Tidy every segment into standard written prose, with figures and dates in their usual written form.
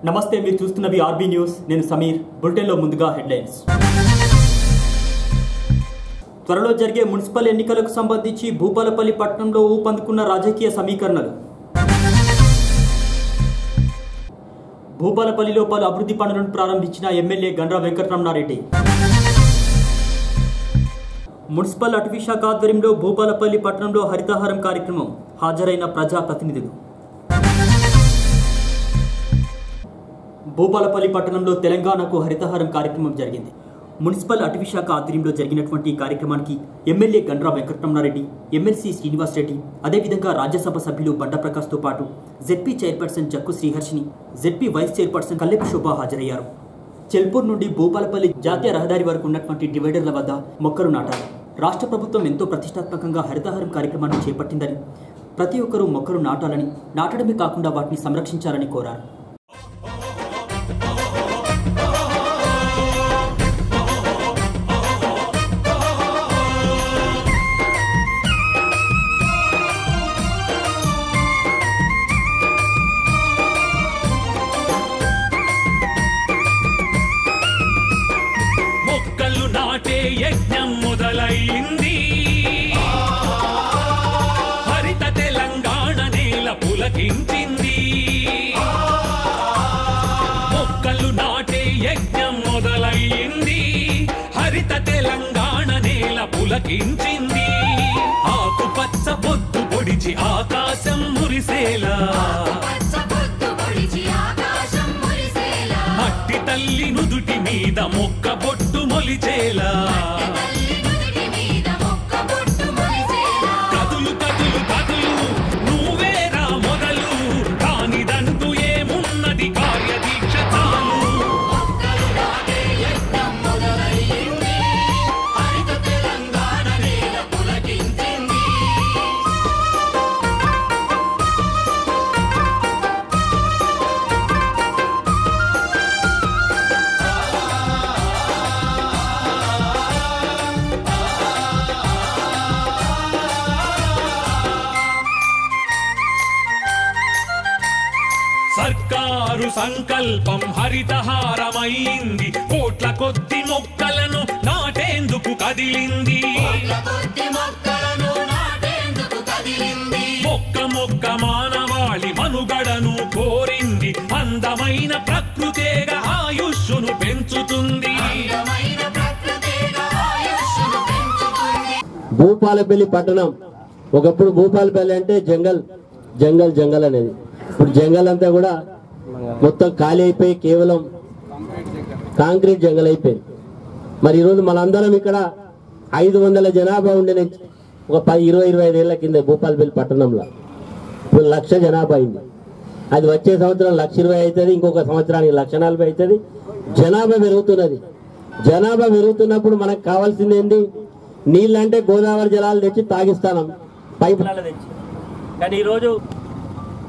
నమస్తే, మీరు చూస్తున్నవి RB news. నేను సమీర్. బులెటిన్లో ముందుగా హెడ్లైన్స్. త్వరలో జరిగే మున్సిపల్ ఎన్నికలకు సంబంధించి భూపాలపల్లి పట్టణంలో ఊపందుకున్న రాజకీయ సమీకరణలు. భూపాలపల్లిలో పలు అభివృద్ధి పనులను ప్రారంభించిన ఎమ్మెల్యే గండ్ర వెంకటరమణారెడ్డి. మున్సిపల్ అటవీ శాఖ ఆధ్వర్యంలో భూపాలపల్లి పట్టణంలో హరితహారం కార్యక్రమం. హాజరైన ప్రజాప్రతినిధులు. భూపాలపల్లి పట్టణంలో తెలంగాణకు హరితహారం కార్యక్రమం జరిగింది. మున్సిపల్ అటవీ శాఖ ఆధ్వర్యంలో జరిగినటువంటి ఈ కార్యక్రమానికి ఎమ్మెల్యే గండ్ర వెంకటరమణారెడ్డి, ఎమ్మెల్సీ శ్రీనివాస్ రెడ్డి, అదేవిధంగా రాజ్యసభ సభ్యులు బండ ప్రకాష్తో పాటు ZP chairperson Jakku Sriharshini, ZP vice chairperson Kallepu Shobha హాజరయ్యారు. చెల్పూర్ నుండి భూపాలపల్లి జాతీయ రహదారి వరకు ఉన్నటువంటి డివైడర్ల వద్ద మొక్కలు నాటారు. రాష్ట్ర ప్రభుత్వం ఎంతో ప్రతిష్టాత్మకంగా హరితహారం కార్యక్రమాన్ని చేపట్టిందని, ప్రతి ఒక్కరూ మొక్కలు నాటాలని, నాటడమే కాకుండా వాటిని సంరక్షించాలని కోరారు. యజ్ఞం మొదలైంది. హరిత తెలంగాణ నేల పులకించింది. మొక్కలు నాటే యజ్ఞం మొదలైంది. హరిత తెలంగాణ నేల పులకించింది. ఆకుపచ్చ పొద్దు పొడిచి ఆకాశం మురిసేలా, మట్టి తల్లి నుదుటి మీద మొక్క బొట్టు మొలిచేలా, కదులు కదులు కదులు నువ్వేరా మొదలు, కానిదంటూ ఏమున్నది కార్యదీక్ష చాలు. సర్కారు సంకల్పం హరితహారమైంది. కోట్ల కొద్ది మొక్కలను నాటేందుకు కదిలింది. మొక్క మొక్క మానవాళి మనుగడను కోరింది. అందమైన ప్రకృతేగా ఆయుష్ను పెంచుతుంది. భూపాలపల్లి పట్టణం ఒకప్పుడు భూపాలపల్లి అంటే జంగల్ జంగల్ జంగల్ అనేది. ఇప్పుడు జంగల్ అంతా కూడా మొత్తం ఖాళీ అయిపోయి కేవలం కాంక్రీట్ జంగల్ అయిపోయింది. మరి ఈరోజు మనందరం ఇక్కడ 500 జనాభా ఉండే ఒక 10-25 ఏళ్ల కింద భూపాలపల్లి పట్టణంలో ఇప్పుడు 1,00,000 జనాభా అయింది. అది వచ్చే సంవత్సరం 1,20,000 అవుతుంది, ఇంకొక సంవత్సరానికి 1,40,000 అవుతుంది. జనాభా పెరుగుతున్నది. జనాభా పెరుగుతున్నప్పుడు మనకు కావాల్సింది ఏంటి? నీళ్ళు అంటే గోదావరి జలాలు తెచ్చి తాగిస్తాం, పైపు తెచ్చి. కానీ ఈరోజు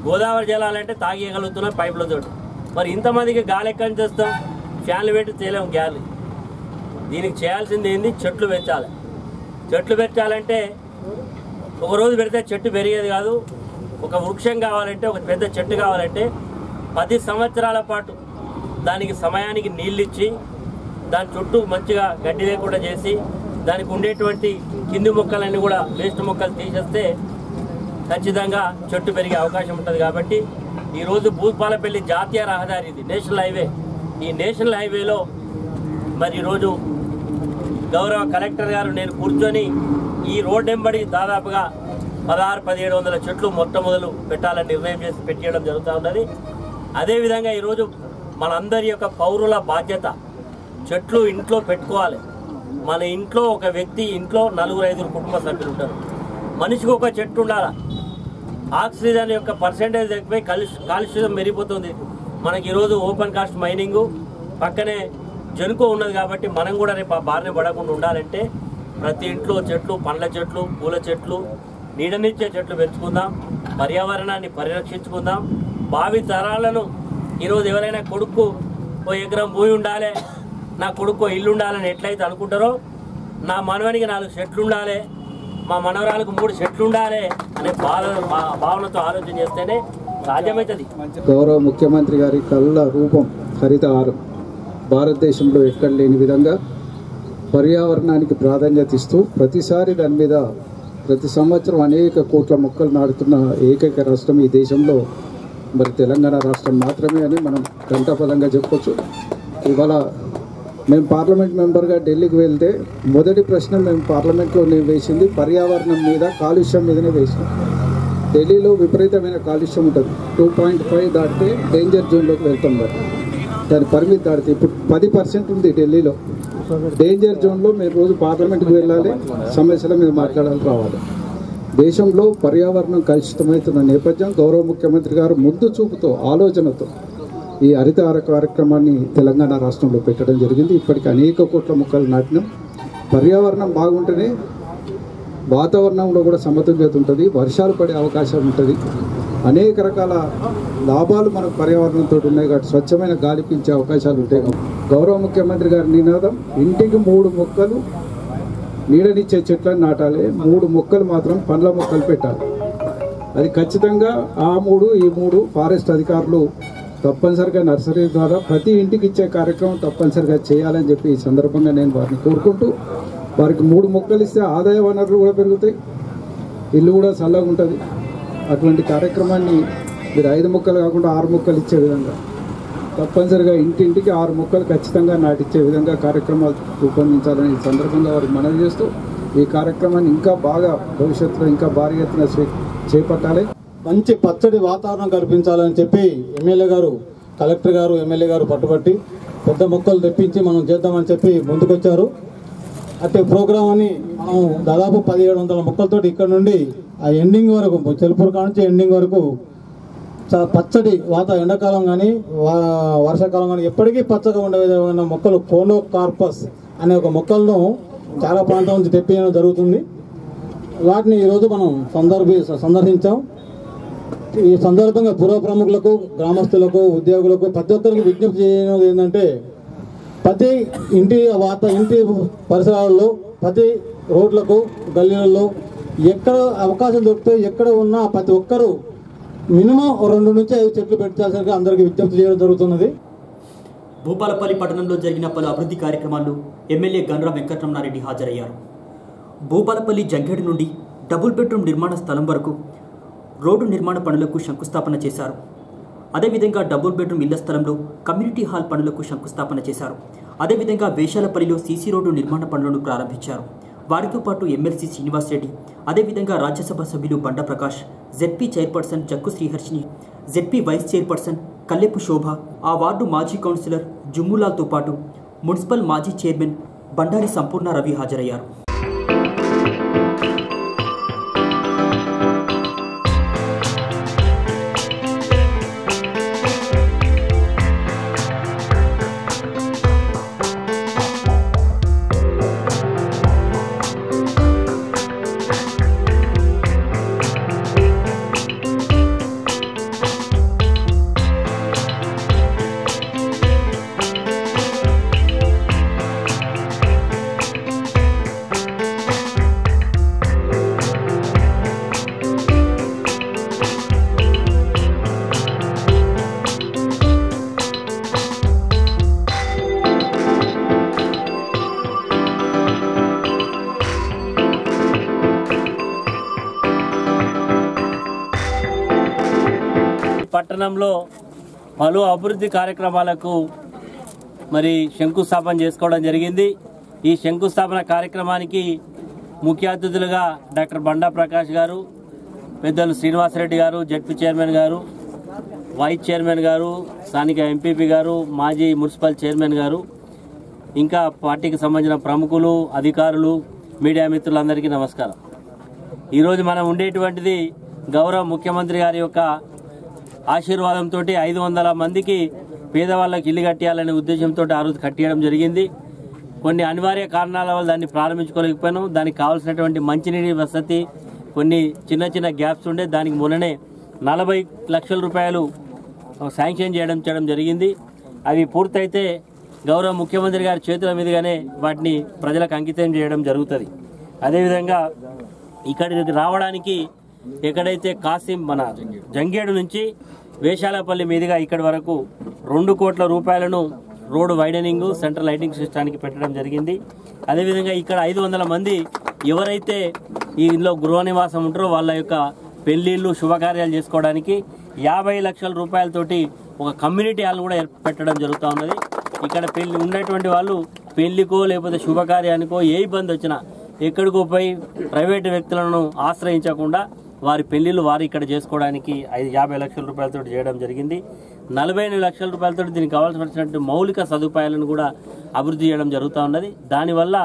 గోదావరి జలాలంటే తాగేయగలుగుతున్నాం పైపులతో. మరి ఇంతమందికి గాలి ఎక్కడి నుంచి వస్తాం? ఫ్యాన్లు పెట్టి చేయలేము గాలి. దీనికి చేయాల్సింది ఏంది? చెట్లు పెంచాలి. చెట్లు పెంచాలంటే ఒకరోజు పెడితే చెట్టు పెరిగేది కాదు. ఒక వృక్షం కావాలంటే, ఒక పెద్ద చెట్టు కావాలంటే 10 సంవత్సరాల పాటు దానికి సమయానికి నీళ్ళు ఇచ్చి, దాని చుట్టూ మంచిగా గడ్డి లేకుండా చేసి, దానికి ఉండేటువంటి కింది మొక్కలన్నీ కూడా వేస్ట్ మొక్కలు తీసేస్తే ఖచ్చితంగా చెట్టు పెరిగే అవకాశం ఉంటుంది. కాబట్టి ఈరోజు భూపాలపల్లి జాతీయ రహదారి, ఇది నేషనల్ హైవే. ఈ నేషనల్ హైవేలో మరి ఈరోజు గౌరవ కలెక్టర్ గారు నేను కూర్చొని ఈ రోడ్ వెంబడి దాదాపుగా 1600-1700 చెట్లు మొట్టమొదలు పెట్టాలని నిర్ణయం చేసి పెట్టేయడం జరుగుతూ ఉన్నది. అదేవిధంగా ఈరోజు మనందరి యొక్క పౌరుల బాధ్యత, చెట్లు ఇంట్లో పెట్టుకోవాలి. మన ఇంట్లో ఒక వ్యక్తి ఇంట్లో 4-5 కుటుంబ సభ్యులు ఉంటారు. మనిషికి ఒక చెట్టు ఉండాలి. ఆక్సిజన్ యొక్క పర్సెంటేజ్ ఎక్కువై కాలుష్యం పెరిగిపోతుంది. మనకి ఈరోజు ఓపెన్ కాస్ట్ మైనింగు, పక్కనే జనుకో ఉన్నది. కాబట్టి మనం కూడా రేపు ఆ బారిన పడకుండా ఉండాలంటే ప్రతి ఇంట్లో చెట్లు, పండ్ల చెట్లు, పూల చెట్లు, నీడనిచ్చే చెట్లు పెంచుకుందాం. పర్యావరణాన్ని పరిరక్షించుకుందాం. భావి తరాలను ఈరోజు ఎవరైనా కొడుకు ఓ ఎకరం భూమి ఉండాలి, నా కొడుకు ఇల్లు ఉండాలని ఎట్లయితే అనుకుంటారో, నా మనవనికి 4 చెట్లు ఉండాలి, మా మనవరాలకు 3 చెట్లు ఉండాలి అనే భావనతో ఆలోచన చేస్తేనే సాధ్యమవుతుంది. గౌరవ ముఖ్యమంత్రి గారి కళ్ళ రూపం హరితహారం భారతదేశంలో ఎక్కడ లేని విధంగా పర్యావరణానికి ప్రాధాన్యత ఇస్తూ ప్రతిసారి దాని మీద ప్రతి సంవత్సరం అనేక కోట్ల మొక్కలు నాటుతున్న ఏకైక రాష్ట్రం ఈ దేశంలో మరి తెలంగాణ రాష్ట్రం మాత్రమే అని మనం ఘంటాపదంగా చెప్పొచ్చు. ఇవాళ మేము పార్లమెంట్ మెంబర్గా ఢిల్లీకి వెళ్తే మొదటి ప్రశ్న మేము పార్లమెంట్లో నేను వేసింది పర్యావరణం మీద, కాలుష్యం మీదనే వేసినాం. ఢిల్లీలో విపరీతమైన కాలుష్యం ఉంటుంది. 2.5 దాటితే డేంజర్ జోన్లోకి వెళ్తాం. మరి దాని పరిమితి దాటితే ఇప్పుడు 10% ఉంది ఢిల్లీలో. డేంజర్ జోన్లో మీరు రోజు పార్లమెంట్కి వెళ్ళాలి, సమస్యల మీద మాట్లాడాలి, రావాలి. దేశంలో పర్యావరణం కలుషితమవుతున్న నేపథ్యం గౌరవ ముఖ్యమంత్రి గారు ముందు చూపుతో, ఆలోచనతో ఈ హరితహార కార్యక్రమాన్ని తెలంగాణ రాష్ట్రంలో పెట్టడం జరిగింది. ఇప్పటికి అనేక కోట్ల మొక్కలు నాటినాం. పర్యావరణం బాగుంటేనే వాతావరణంలో కూడా సమతుల్యత ఉంటుంది, వర్షాలు పడే అవకాశం ఉంటుంది, అనేక రకాల లాభాలు మనకు పర్యావరణంతో ఉన్నాయి. కాబట్టి స్వచ్ఛమైన గాలి పీల్చే అవకాశాలు ఉంటాయి. గౌరవ ముఖ్యమంత్రి గారి నినాదం ఇంటికి 3 మొక్కలు నీడనిచ్చే చెట్లను నాటాలి, 3 మొక్కలు మాత్రం పండ్ల మొక్కలు పెట్టాలి. అది ఖచ్చితంగా ఆ 3 ఈ 3 ఫారెస్ట్ అధికారులు తప్పనిసరిగా నర్సరీ ద్వారా ప్రతి ఇంటికి ఇచ్చే కార్యక్రమం తప్పనిసరిగా చేయాలని చెప్పి ఈ సందర్భంగా నేను వారిని కోరుకుంటూ, వారికి 3 మొక్కలు ఇస్తే ఆదాయ వనరులు కూడా పెరుగుతాయి, ఇల్లు కూడా చల్లగా ఉంటుంది. అటువంటి కార్యక్రమాన్ని మీరు 5 మొక్కలు కాకుండా 6 మొక్కలు ఇచ్చే విధంగా తప్పనిసరిగా ఇంటింటికి 6 మొక్కలు ఖచ్చితంగా నాటిచ్చే విధంగా కార్యక్రమాలు రూపొందించాలని ఈ సందర్భంగా వారికి మనవి చేస్తూ ఈ కార్యక్రమాన్ని ఇంకా బాగా భవిష్యత్తులో ఇంకా భారీ ఎత్తున చేపట్టాలి. మంచి పచ్చడి వాతావరణం కల్పించాలని చెప్పి ఎమ్మెల్యే గారు, కలెక్టర్ గారు, ఎమ్మెల్యే గారు పట్టుబట్టి పెద్ద మొక్కలు తెప్పించి మనం చేద్దామని చెప్పి ముందుకొచ్చారు. అంటే ప్రోగ్రామ్ అని మనం దాదాపు 1700 మొక్కలతో ఇక్కడ నుండి ఆ ఎండింగ్ వరకు, చెలుపూరు కాడ నుంచి ఎండింగ్ వరకు పచ్చడి ఎండాకాలం కానీ వర్షాకాలం కానీ ఎప్పటికీ పచ్చగా ఉండే విధమైన మొక్కలు కోనోకార్పస్ అనే ఒక మొక్కలను చాలా ప్రాంతం నుంచి తెప్పించడం జరుగుతుంది. వాటిని ఈరోజు మనం సందర్శించాం. ఈ సందర్భంగా పూర్వ ప్రముఖులకు, గ్రామస్తులకు, ఉద్యోగులకు ప్రతి ఒక్కరికి విజ్ఞప్తి చేయడం ఏంటంటే ప్రతి ఇంటి పరిసరాల్లో, ప్రతి రోడ్లకు, గల్లీలలో ఎక్కడ అవకాశం దొరికితే ఎక్కడ ఉన్నా ప్రతి ఒక్కరూ మినిమం 2 నుంచి 5 చెట్లు పెట్టాల్సిందిగా అందరికీ విజ్ఞప్తి చేయడం జరుగుతున్నది. భూపాలపల్లి పట్టణంలో జరిగిన పలు అభివృద్ధి కార్యక్రమాల్లో ఎమ్మెల్యే గండ్ర వెంకటరమణారెడ్డి హాజరయ్యారు. భూపాలపల్లి జంగేడు నుండి డబుల్ బెడ్రూమ్ నిర్మాణ స్థలం వరకు రోడ్డు నిర్మాణ పనులకు శంకుస్థాపన చేశారు. అదేవిధంగా డబుల్ బెడ్రూమ్ ఇళ్ల స్థలంలో కమ్యూనిటీ హాల్ పనులకు శంకుస్థాపన చేశారు. అదేవిధంగా వేషాలపల్లిలో సీసీ రోడ్డు నిర్మాణ పనులను ప్రారంభించారు. వారితో పాటు ఎమ్మెల్సీ శ్రీనివాస్ రెడ్డి, అదేవిధంగా రాజ్యసభ సభ్యులు Banda Prakash, ZP chairperson Jakku Sriharshini, ZP vice chairperson Kallepu Shobha, ఆ వార్డు మాజీ కౌన్సిలర్ జుమ్ములాల్తో పాటు మున్సిపల్ మాజీ చైర్మన్ బండారి సంపూర్ణ రవి హాజరయ్యారు. పట్టణంలో పలు అభివృద్ధి కార్యక్రమాలకు మరి శంకుస్థాపన చేసుకోవడం జరిగింది. ఈ శంకుస్థాపన కార్యక్రమానికి ముఖ్య అతిథులుగా డాక్టర్ బండా ప్రకాష్ గారు, పెద్దలు శ్రీనివాసరెడ్డి గారు, జెడ్పీ చైర్మన్ గారు, వైస్ చైర్మన్ గారు, స్థానిక ఎంపీపీ గారు, మాజీ మున్సిపల్ చైర్మన్ గారు, ఇంకా పార్టీకి సంబంధించిన ప్రముఖులు, అధికారులు, మీడియా మిత్రులందరికీ నమస్కారం. ఈరోజు మనం ఉండేటువంటిది గౌరవ ముఖ్యమంత్రి గారి యొక్క ఆశీర్వాదంతో 500 మందికి పేదవాళ్ళకి ఇల్లు కట్టియాలనే ఉద్దేశంతో ఆ రోజు కట్టియడం జరిగింది. కొన్ని అనివార్య కారణాల వల్ల దాన్ని ప్రారంభించుకోలేకపోయినాం. దానికి కావాల్సినటువంటి మంచినీటి వసతి, కొన్ని చిన్న చిన్న గ్యాప్స్ ఉండే, దానికి మొన్ననే 40 లక్షల రూపాయలు శాంక్షన్ చేయడం జరిగింది. అవి పూర్తయితే గౌరవ ముఖ్యమంత్రి గారి చేతుల మీదుగానే వాటిని ప్రజలకు అంకితం చేయడం జరుగుతుంది. అదేవిధంగా ఇక్కడికి రావడానికి ఎక్కడైతే కాసిం మన జంగేడు నుంచి వేషాలపల్లి మీదుగా ఇక్కడి వరకు 2 కోట్ల రూపాయలను రోడ్డు వైడనింగ్ సెంట్రల్ లైటింగ్ సిస్టానికి పెట్టడం జరిగింది. అదేవిధంగా ఇక్కడ 500 మంది ఎవరైతే ఈ ఇంట్లో గృహ నివాసం ఉంటారో వాళ్ళ యొక్క పెళ్లిళ్ళు శుభకార్యాలు చేసుకోవడానికి 50 లక్షల రూపాయలతోటి ఒక కమ్యూనిటీ హాల్ కూడా పెట్టడం జరుగుతూ ఉన్నది. ఇక్కడ పెళ్లి ఉన్నటువంటి వాళ్ళు పెళ్లికో లేకపోతే శుభకార్యానికో ఏ ఇబ్బంది వచ్చినా ఎక్కడికో పోయి ప్రైవేటు వ్యక్తులను ఆశ్రయించకుండా వారి పెళ్లిళ్ళు వారు ఇక్కడ చేసుకోవడానికి 50 లక్షల రూపాయలతో చేయడం జరిగింది. 45 లక్షల రూపాయలతో దీనికి కావాల్సినటువంటి మౌలిక సదుపాయాలను కూడా అభివృద్ధి చేయడం జరుగుతూ ఉన్నది. దానివల్ల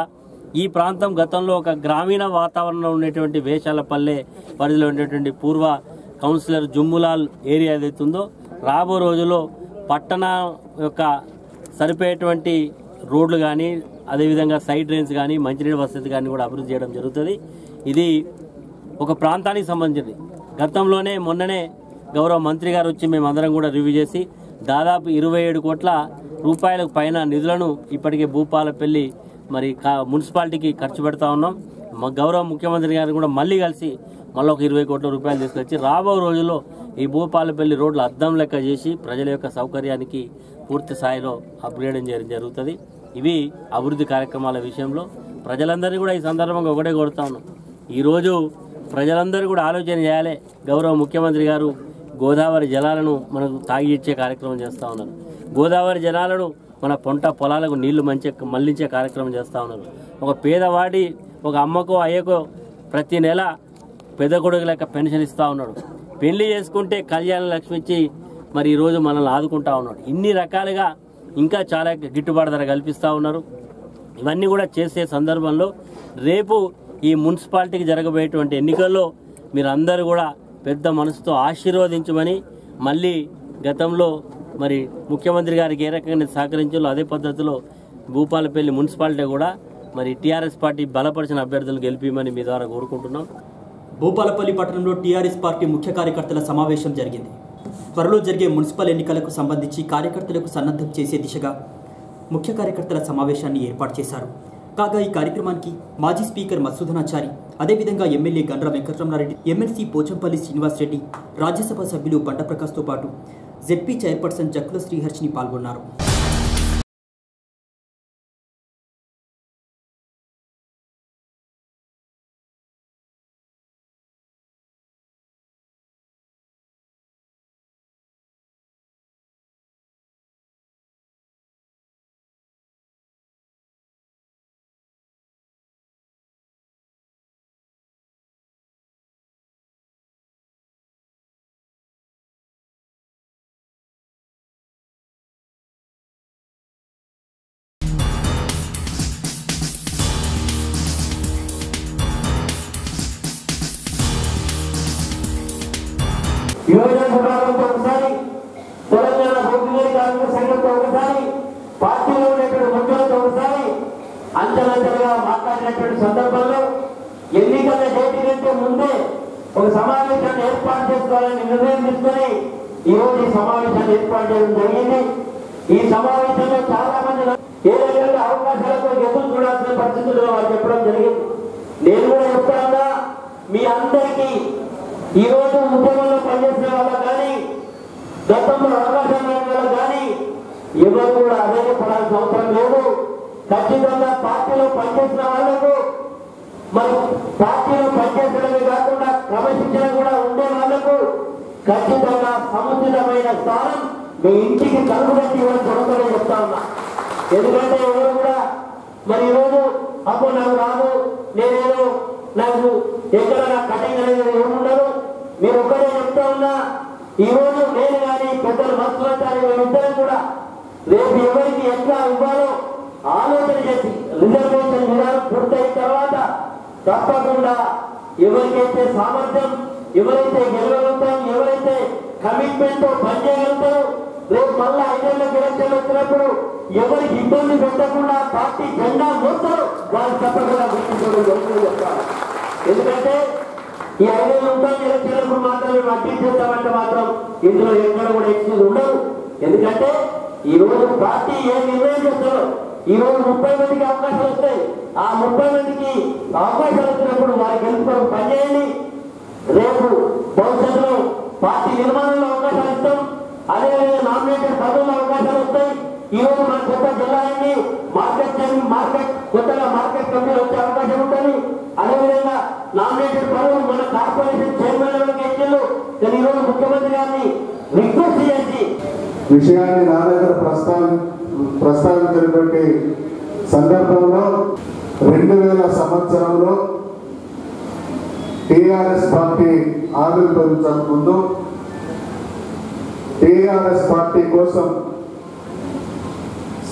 ఈ ప్రాంతం గతంలో ఒక గ్రామీణ వాతావరణంలో ఉండేటువంటి వేషాలపల్లె పరిధిలో ఉండేటువంటి పూర్వ కౌన్సిలర్ జుమ్ములాల్ ఏరియా ఏదైతుందో రాబో రోజుల్లో పట్టణ యొక్క సరిపోయేటువంటి రోడ్లు కానీ అదేవిధంగా సైడ్ డ్రైన్స్ కానీ మంచినీటి వసతి కానీ కూడా అభివృద్ధి చేయడం జరుగుతుంది. ఇది ఒక ప్రాంతానికి సంబంధించింది. గతంలోనే మొన్ననే గౌరవ మంత్రి గారు వచ్చి మేమందరం కూడా రివ్యూ చేసి దాదాపు 27 కోట్ల రూపాయలకు పైన నిధులను ఇప్పటికే భూపాలపల్లి మరి మున్సిపాలిటీకి ఖర్చు పెడతా ఉన్నాం. గౌరవ ముఖ్యమంత్రి గారు కూడా మళ్ళీ కలిసి మళ్ళీ ఒక 20 కోట్ల రూపాయలు తీసుకొచ్చి రాబో రోజుల్లో ఈ భూపాలపల్లి రోడ్లు అద్దం లెక్క చేసి ప్రజల యొక్క సౌకర్యానికి పూర్తి స్థాయిలో అప్గ్రేడ్ చేయడం జరుగుతుంది. ఇవి అభివృద్ధి కార్యక్రమాల విషయంలో ప్రజలందరినీ కూడా ఈ సందర్భంగా ఒకటే కోరుతా ఉన్నాం. ఈరోజు ప్రజలందరూ కూడా ఆలోచన చేయాలి. గౌరవ ముఖ్యమంత్రి గారు గోదావరి జలాలను మనకు తాగి ఇచ్చే కార్యక్రమం చేస్తూ ఉన్నారు. గోదావరి జలాలను మన పంట పొలాలకు నీళ్లు మళ్లించే కార్యక్రమం చేస్తూ ఉన్నారు. ఒక పేదవాడి ఒక అమ్మకో అయ్యకో ప్రతి నెల పెద్ద కొడుకు లెక్క పెన్షన్ ఇస్తూ ఉన్నాడు. పెళ్లి చేసుకుంటే కళ్యాణ లక్ష్మి ఇచ్చి మరి ఈరోజు మనల్ని ఆదుకుంటా ఉన్నాడు. ఇన్ని రకాలుగా ఇంకా చాలా గిట్టుబాటు ధర కల్పిస్తూ ఉన్నారు. ఇవన్నీ కూడా చేసే సందర్భంలో రేపు ఈ మున్సిపాలిటీకి జరగబోయేటువంటి ఎన్నికల్లో మీరందరూ కూడా పెద్ద మనసుతో ఆశీర్వదించమని మళ్ళీ గతంలో మరి ముఖ్యమంత్రి గారికి ఏ రకంగా సహకరించాలో అదే పద్ధతిలో భూపాలపల్లి మున్సిపాలిటీ కూడా మరి టీఆర్ఎస్ పార్టీ బలపరిచిన అభ్యర్థులను గెలిపిమని మీ ద్వారా కోరుకుంటున్నాం. భూపాలపల్లి పట్టణంలో టీఆర్ఎస్ పార్టీ ముఖ్య కార్యకర్తల సమావేశం జరిగింది. త్వరలో జరిగే మున్సిపల్ ఎన్నికలకు సంబంధించి కార్యకర్తలకు సన్నద్ధం చేసే దిశగా ముఖ్య కార్యకర్తల సమావేశాన్ని ఏర్పాటు చేశారు. కాగా ఈ కార్యక్రమానికి మాజీ స్పీకర్ మధుసూదనాచారి, అదేవిధంగా ఎమ్మెల్యే గండ్ర వెంకటరమణారెడ్డి, ఎమ్మెల్సీ పోచంపల్లి శ్రీనివాస్ రెడ్డి, రాజ్యసభ సభ్యులు బండప్రకాష్తో పాటు జెడ్పీ చైర్పర్సన్ జక్కుల శ్రీహర్షిని పాల్గొన్నారు. యువజన విభాగంతో ఒకసారి, తెలంగాణ భూమి కాంగ్రెస్ సంఘంతో ఒకసారి, పార్టీలో ఉండేటువంటి ముఖ్యులతో ఒకసారి అంచెలంచెలుగా మాట్లాడినటువంటి సందర్భంలో ఎన్నికల డేట్ కంటే ముందే ఒక సమావేశాన్ని ఏర్పాటు చేసుకోవాలని నిర్ణయం తీసుకుని ఈరోజు ఈ సమావేశాన్ని ఏర్పాటు చేయడం జరిగింది. ఈ సమావేశంలో చాలా మంది ఏ రకంగా అవకాశాలతో ఎదురు చూడాల్సిన పరిస్థితుల్లో వాళ్ళు చెప్పడం జరిగింది. నేను కూడా చెప్తాను, మీ అందరికీ ఈ రోజు ఉద్యమంలో పనిచేసిన వాళ్ళ కానీ గతంలో అవకాశం లేని వాళ్ళు కానీ ఎవరు కూడా అధైర్యపడాల్సిన అవసరం లేదు. ఖచ్చితంగా పార్టీలో పనిచేసిన వాళ్లకు మరి పార్టీలో పనిచేసడమే కాకుండా క్రమశిక్షణ కూడా ఉండే వాళ్లకు ఖచ్చితంగా సముచితమైన స్థానం మీ ఇంటికి కలుగుబట్టి ఇవ్వడం జరుగుతుందని చెప్తా ఉన్నా. ఎందుకంటే ఎవరు కూడా మరి ఈరోజు అప్పుడు నాకు రాదు, నేనేదో నాకు ఎక్కడ నా కటింగ్ అనేది ఏముండదు. మీరు ఒక్కడే చెప్తా ఉన్నా, ఈరోజు నేను కానీ పెద్దలు మత్స్యాచారి మేమిద్దరం కూడా రేపు ఎవరికి ఎట్లా ఇవ్వాలో ఆలోచన చేసి రిజర్వేషన్ విధానం పూర్తయిన తర్వాత తప్పకుండా ఎవరికైతే సామర్థ్యం, ఎవరైతే గెలవగలుగుతాం, ఎవరైతే కమిట్మెంట్ తో పనిచేయగలుగుతారో రేపు మళ్ళా 5 ఏళ్ళకి ఎలక్షన్లు వచ్చినప్పుడు ఎవరికి ఇబ్బంది పెట్టకుండా పార్టీ జెండా మోస్తారు వాళ్ళు తప్పకుండా గుర్తించడం చెప్తారు. ఎందుకంటే ఈ 5 ఏళ్ళు ఉంటాం, ఎలక్షన్లకు మాత్రమే అడ్డీ చేస్తామంటే మాత్రం ఇందులో ఎక్కడ కూడా ఎక్స్క్యూజ్ ఉండదు. ఎందుకంటే ఈ రోజు పార్టీ ఏ నిర్ణయం చేస్తారో ఈ రోజు 30 మందికి అవకాశాలు వస్తాయి. ఆ 30 మందికి అవకాశాలు వచ్చినప్పుడు వారి గెలుపుకోవడం పనిచేయండి. రేపు భవిష్యత్తులో పార్టీ నిర్మాణంలో అవకాశాలు ఇస్తాం. అదేవిధంగా నామినేటెడ్ పదవుల్లో అవకాశాలు వస్తాయి. ఈ రోజు మన కొత్త జిల్లా అయింది, మార్కెట్ కొత్తగా మార్కెట్ కమిటీలు వచ్చే అవకాశం ఉంటుంది. అదేవిధంగా నామినేటెడ్ పదవులు మన కార్పొరేషన్ చైర్మన్ లెవెల్కి ఎక్కిళ్ళు. కానీ ఈ రోజు ముఖ్యమంత్రి గారిని రిక్వెస్ట్ చేసి విషయాన్ని నా దగ్గర ప్రస్తావించినటువంటి సందర్భంలో 2000 సంవత్సరంలో టీఆర్ఎస్ పార్టీ ఆవిర్భవించక ముందు టీఆర్ఎస్ పార్టీ కోసం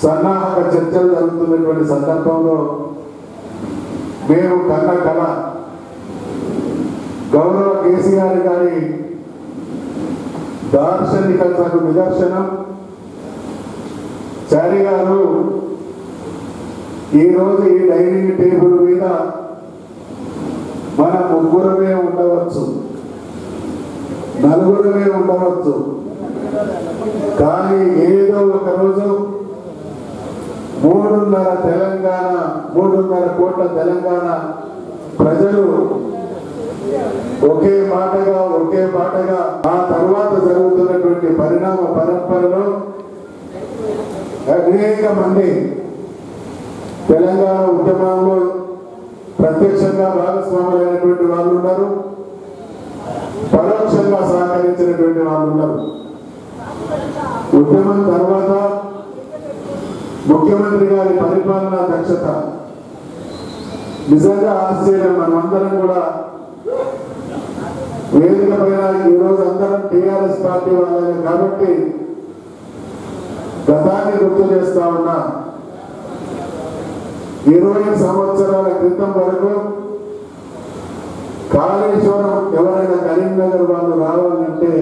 సన్నాహక చర్చలు జరుగుతున్నటువంటి సందర్భంలో మేము కన్న కళ గౌరవ కేసీఆర్ గారి దార్శనికతకు నిదర్శనం చారి గారు ఈరోజు ఈ డైనింగ్ టేబుల్ మీద మన ముగ్గురమే ఉండవచ్చు, నలుగురమే ఉండవచ్చు. కానీ ఏదో ఒక రోజు 3.5 కోట్ల తెలంగాణ ప్రజలు ఒకే బాటగా ఆ తర్వాత జరుగుతున్నటువంటి పరిణామ పరంపరలో అనేక మంది తెలంగాణ ఉద్యమంలో ప్రత్యక్షంగా భాగస్వాములైనటువంటి వాళ్ళు ఉన్నారు, పరోక్షంగా సహకరించినటువంటి వాళ్ళు ఉన్నారు. ఉద్యమం తర్వాత ముఖ్యమంత్రి గారి పరిపాలనా దక్షత నిజంగా ఆశ్చర్యం. మనమందరం కూడా వేదిక పైన ఈరోజు అందరం టీఆర్ఎస్ పార్టీ వాళ్ళే కాబట్టి గతాన్ని గుర్తు చేస్తా ఉన్నా. 20 సంవత్సరాల క్రితం వరకు కాళేశ్వరం ఎవరైనా కరీంనగర్ వాళ్ళు రావాలంటే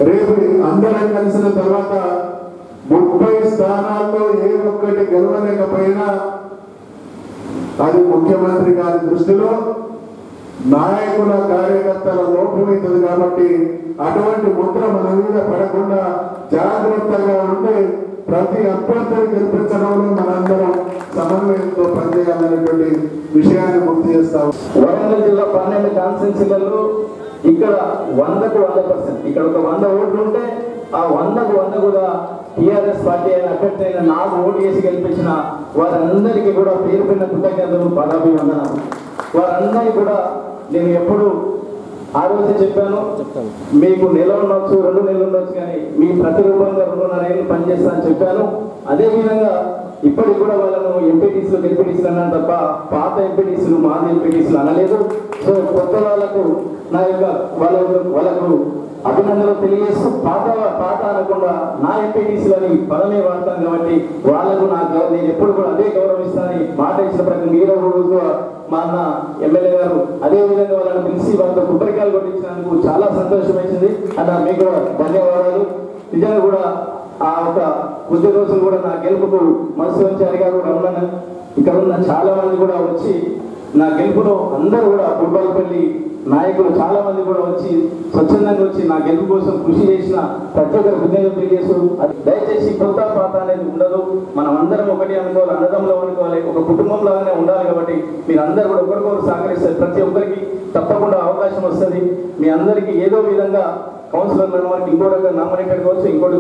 రేపు అందరం కలిసిన తర్వాత 30 స్థానాల్లో ఏ ఒక్కటి గెలవలేకపోయినా అది ముఖ్యమంత్రి గారి దృష్టిలో నాయకుల కార్యకర్తల లోపమవుతుంది. కాబట్టి అటువంటి ముద్ర మన మీద పడకుండా జాగ్రత్తగా ఉంటే ప్రతి అభ్యర్థిని గెలిపించడంలో మనందరం సమన్వయంతో పనిచేయాలనేటువంటి విషయాన్ని గుర్తు చేస్తాం. వరంగల్ జిల్లా 12 కాన్స్టిట్యున్సీలలో ఇక్కడ 100% ఇక్కడ ఒక 100 ఓట్లు ఉంటే ఆ 100 కూడా టీఆర్ఎస్ పార్టీ అయిన అభ్యర్థి అయిన నాకు ఓటు వేసి గెలిపించిన వారందరికీ కూడా పేరు పైన కృతజ్ఞతలు, పదాభివందనాలు. వారందరికీ కూడా నేను ఎప్పుడు ఆ రోజు చెప్పాను, మీకు నెల ఉండొచ్చు, 2 నెలలు ఉండొచ్చు, కానీ మీ ప్రతిరూపంగా 2.5 ఏళ్ళు పనిచేస్తా అని చెప్పాను. అదేవిధంగా ఇప్పటికి కూడా వాళ్ళను ఎంపీటీసీలు డిప్యూటీసీలు అన్నాను తప్ప పాత ఎంపీటీసీలు మాజీ ఎంపీటీసీలు అనలేదు. సో కొత్త వాళ్ళకు నా యొక్క వాళ్ళకు అభినందనలు తెలియజేస్తూ పాత అనకుండా నా ఎంపీటీసీలు అని పదమే వాడతాను. కాబట్టి వాళ్ళకు నేను ఎప్పుడు కూడా అదే గౌరవిస్తానని మాట ఇచ్చిన ప్రకారం ఈ రోజు మా అన్న ఎమ్మెల్యే గారు అదేవిధంగా వాళ్ళని పిలిచి వాళ్ళతో కొబ్బరికాయలు కొట్టించినందుకు చాలా సంతోషం వేసింది. అన్న మీకు కూడా ధన్యవాదాలు. నిజంగా కూడా ఆ ఒక కొద్ది రోజులు కూడా నా గెలుపుకు మనసు వచ్చారిగా కూడా ఉన్నాను. ఇక్కడ ఉన్న చాలా మంది కూడా వచ్చి నా గెలుపులో అందరూ కూడా బుడ్బాలపల్లి నాయకులు చాలా మంది కూడా వచ్చి స్వచ్ఛందంగా వచ్చి నా గెలుపు కోసం కృషి చేసిన ప్రతి ఒక్కరు హృదయం తెలియజేస్తారు. అది దయచేసి కొత్త పాత అనేది ఉండదు. మనం అందరం ఒకటి అనుకోవాలి, అన్నదమ్ములో అనుకోవాలి, ఒక కుటుంబంలాగానే ఉండాలి. కాబట్టి మీరు అందరూ కూడా ఒకరికొకరు సహకరిస్తారు. ప్రతి ఒక్కరికి తప్పకుండా అవకాశం వస్తుంది. మీ అందరికీ ఏదో విధంగా కౌన్సిలర్ వారికి ఇంకో రకంగా నామినేటెడ్ కావచ్చు, ఇంకోటి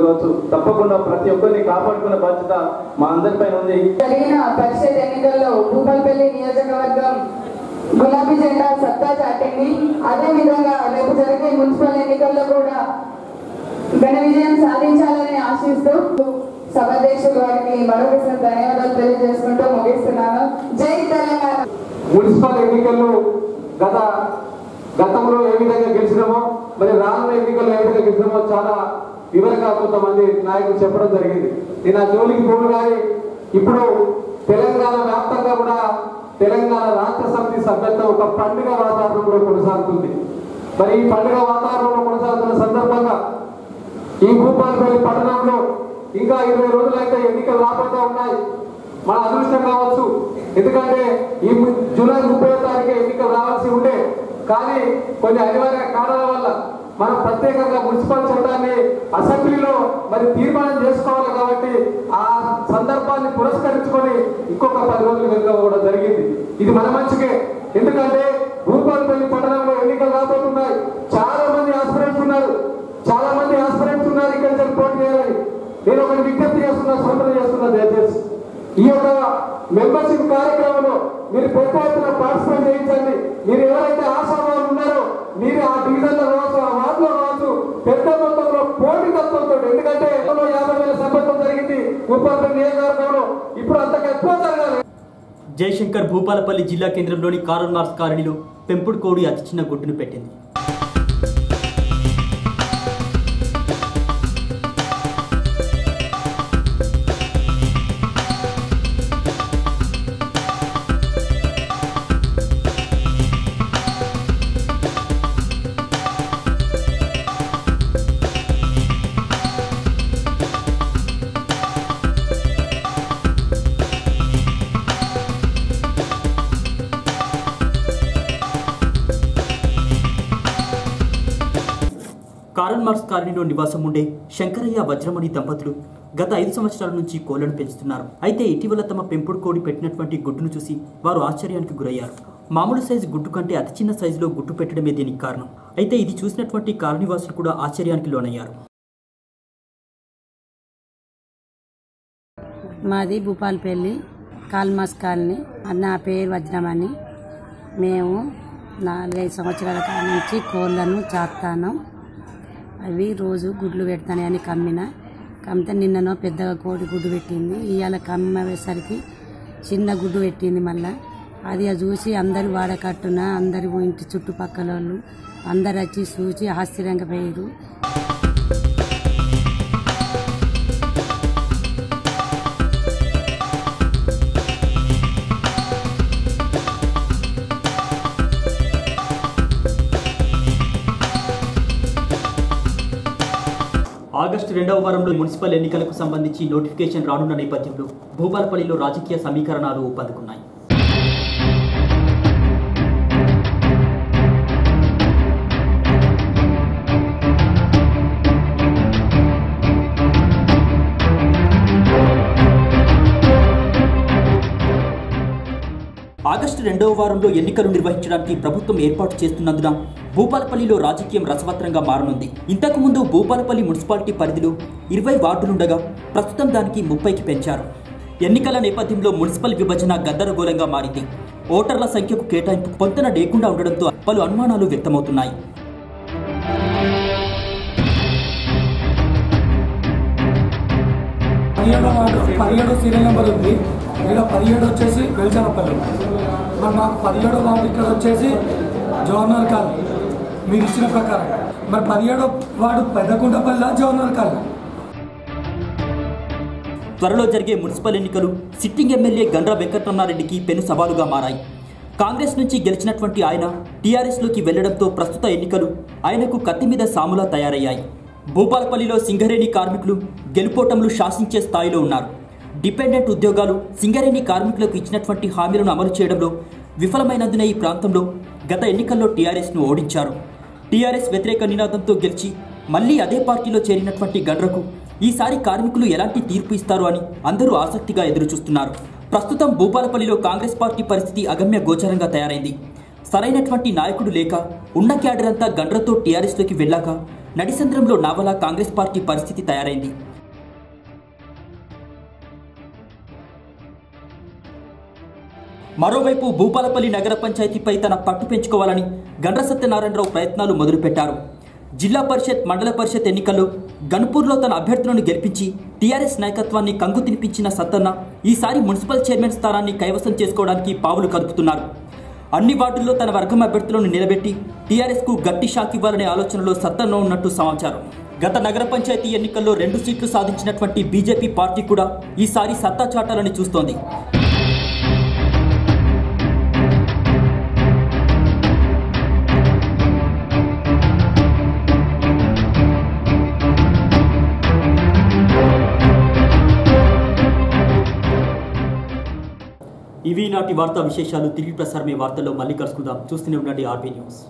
కావచ్చు, తప్పకుండా ప్రతి ఒక్కరిని కాపాడుకునే బాధ్యత మా అందరిపైన ఉంది. జరిగిన పరిషత్ ఎన్నికల్లో భూపాలపల్లి నియోజకవర్గం గులాబీ జెండా సత్తా చాటింది. అదే విధంగా రేపు జరిగే మున్సిపల్ ఎన్నికల్లో కూడా ఘన విజయం సాధించాలని ఆశిస్తూ సభాధ్యక్షులు వారికి మరొకసారి ధన్యవాదాలు తెలియజేసుకుంటూ ముగిస్తున్నాను. జై తెలంగాణ. మున్సిపల్ ఎన్నికల్లో గతంలో ఏ విధంగా గెలిచినామో మరి రానున్న ఎన్నికల్లో ఏ విధంగా గెలిచినామో చాలా వివరంగా కొంతమంది నాయకులు చెప్పడం జరిగింది. నేను ఆ జోలికి పోను. కానీ ఇప్పుడు తెలంగాణ వ్యాప్తంగా కూడా తెలంగాణ రాష్ట్ర సమితి సభ్యత్వం ఒక పండుగ వాతావరణంలో కొనసాగుతుంది. మరి ఈ పండుగ వాతావరణంలో కొనసాగుతున్న సందర్భంగా ఈ భూపాలపల్లి పట్టణంలో ఇంకా 20 రోజులైతే ఎన్నికలు రాబోతూ ఉన్నాయి. మన అదృష్టం కావచ్చు. ఎందుకంటే ఈ జూలై 30వ తారీఖు ఎన్నికలు రావాల్సి ఉండే, కానీ కొన్ని అనివార్య కారణాల వల్ల మనం ప్రత్యేకంగా మున్సిపల్ చట్టాన్ని అసెంబ్లీలో మరి తీర్మానం చేసుకోవాలి. కాబట్టి ఆ సందర్భాన్ని పురస్కరించుకొని ఇంకొక 10 రోజులు వెనుక కూడా జరిగింది. ఇది మన మంచికే. ఎందుకంటే భూపాలపల్లి పట్టణంలో ఎన్నికలు రాబోతున్నాయి. చాలా మంది ఆస్పిరెంట్స్ ఉన్నారు, ఇక్కడ పోటీ చేయాలని నేను ఒకటి విజ్ఞప్తి చేస్తున్నా, సూచన చేస్తున్నా. దయచేసి ఈ యొక్క మెంబర్షిప్ కార్యక్రమంలో మీరు పెద్ద ఎత్తున పార్టిసిపేట్ చేయించండి. మీరు ఎవరైతే ఆశావాదులు ఉన్నారో మీరు ఆ డివిజన్లో కావచ్చు, ఆ వార్డులో కావచ్చు, పెద్ద మొత్తంలో పోటీతత్వంతో, ఎందుకంటే 50,000 సభ్యత్వం జరిగింది భూపాలపల్లి నియోజకవర్గంలో, ఇప్పుడు అంతకు ఎక్కువ జరగాలి. జయశంకర్ భూపాలపల్లి జిల్లా కేంద్రంలోని కారల్ మార్క్స్ కాలనీలో పెంపుడు కోడి అతి చిన్న గుడ్డును పెట్టింది. కారల్ మార్క్స్ కాలనీలో నివాసం ఉండే శంకరయ్య వజ్రమణి దంపతులు గత 5 సంవత్సరాల నుంచి కోళ్లను పెంచుతున్నారు. అయితే ఇటీవల తమ పెంపుడు కోడి పెట్టినటువంటి గుడ్డును చూసి వారు ఆశ్చర్యానికి గురయ్యారు. మామూలు సైజు గుడ్డు కంటే అతి చిన్న సైజులో గుడ్డు పెట్టడమే దీనికి కారణం. అయితే ఇది చూసినటువంటి కాలనీవాసులు కూడా ఆశ్చర్యానికి లోనయ్యారు. మాది భూపాలపల్లి కారల్ మార్క్స్ కాలనీ. నా పేరు వజ్రమణి. మేము 4-5 సంవత్సరాల నుంచి కోళ్లను చాస్తాను. అవి రోజు గుడ్లు పెడతానని కమ్మితే నిన్ననో పెద్దగా కోడి గుడ్డు పెట్టింది. ఇవాళ కమ్మేసరికి చిన్న గుడ్డు పెట్టింది. మళ్ళీ అది చూసి అందరు వాడకట్టున అందరు ఇంటి చుట్టుపక్కల వాళ్ళు అందరు వచ్చి చూసి ఆశ్చర్యంగా పోయారు. ఆగస్టు 2వ వారంలో మున్సిపల్ ఎన్నికలకు సంబంధించి నోటిఫికేషన్ రానున్న నేపథ్యంలో భూపాలపల్లిలో రాజకీయ సమీకరణాలు ఊపందుకున్నాయి. ఆగస్టు 2వ వారంలో ఎన్నికలు నిర్వహించడానికి ప్రభుత్వం ఏర్పాటు చేస్తున్నందున భూపాలపల్లిలో రాజకీయం రసవత్రంగా మారనుంది. ఇంతకు ముందు భూపాలపల్లి మున్సిపాలిటీ పరిధిలో 20 వార్డులుండగా ప్రస్తుతం దానికి 30కి పెంచారు. ఎన్నికల నేపథ్యంలో మున్సిపల్ విభజన గద్దరగోళంగా మారింది. ఓటర్ల సంఖ్యకు కేటాయింపు పొంతన లేకుండా ఉండడంతో పలు అనుమానాలు వ్యక్తమవుతున్నాయి. పదిహేడు సీరియల్ నెంబర్ ఉంది. ఇక్కడ 17 వచ్చేసి వెల్చనపల్లి. మరి మాకు 17 వార్డు ఇక్కడ వచ్చేసి జవహర్ కాలనీ మీరు ఇచ్చిన ప్రకారం. మరి 17 వార్డు పెద్దకుంటపల్లి జవహర్ కాలనీ. త్వరలో జరిగే మున్సిపల్ ఎన్నికలు సిట్టింగ్ ఎమ్మెల్యే గండ్ర వెంకటరమణారెడ్డికి పెను సవాలుగా మారాయి. కాంగ్రెస్ నుంచి గెలిచినటువంటి ఆయన టీఆర్ఎస్లోకి వెళ్లడంతో ప్రస్తుత ఎన్నికలు ఆయనకు కత్తి మీద సాములా తయారయ్యాయి. భూపాలపల్లిలో సింగరేణి కార్మికులు గెలుపోటములు శాసించే స్థాయిలో ఉన్నారు. డిపెండెంట్ ఉద్యోగాలు సింగరేణి కార్మికులకు ఇచ్చినటువంటి హామీలను అమలు చేయడంలో విఫలమైనందున ఈ ప్రాంతంలో గత ఎన్నికల్లో టీఆర్ఎస్ను ఓడించారు. టీఆర్ఎస్ వ్యతిరేక నినాదంతో గెలిచి మళ్లీ అదే పార్టీలో చేరినటువంటి గండ్రకు ఈసారి కార్మికులు ఎలాంటి తీర్పు ఇస్తారు అని అందరూ ఆసక్తిగా ఎదురుచూస్తున్నారు. ప్రస్తుతం భూపాలపల్లిలో కాంగ్రెస్ పార్టీ పరిస్థితి అగమ్య గోచరంగా తయారైంది. సరైనటువంటి నాయకుడు లేక ఉన్న క్యాడర్ అంతా గండ్రతో టీఆర్ఎస్లోకి వెళ్ళాక నడిసంద్రంలో నావలా కాంగ్రెస్ పార్టీ పరిస్థితి తయారైంది. మరోవైపు భూపాలపల్లి నగర పంచాయతీపై తన పట్టు పెంచుకోవాలని గండ్ర సత్యనారాయణరావు ప్రయత్నాలు మొదలుపెట్టారు. జిల్లా పరిషత్, మండల పరిషత్ ఎన్నికల్లో గన్పూర్లో తన అభ్యర్థులను గెలిపించి టీఆర్ఎస్ నాయకత్వాన్ని కంగు తినిపించిన సత్తన్న ఈసారి మున్సిపల్ చైర్మన్ స్థానాన్ని కైవసం చేసుకోవడానికి పావులు కదుపుతున్నారు. అన్ని వార్డుల్లో తన వర్గం అభ్యర్థులను నిలబెట్టి టీఆర్ఎస్కు గట్టి షాక్ ఇవ్వాలనే ఆలోచనలో సత్తన్న ఉన్నట్టు సమాచారం. గత నగర పంచాయతీ ఎన్నికల్లో 2 సీట్లు సాధించినటువంటి బీజేపీ పార్టీ కూడా ఈసారి సత్తా చాటాలని చూస్తోంది. ఇవి నాటి వార్తా విశేషాలు. తిరిగి ప్రసారమే వార్తల్లో మళ్ళీ కలుసుకుందాం. చూస్తూనే ఉండండి ఆర్బీ న్యూస్.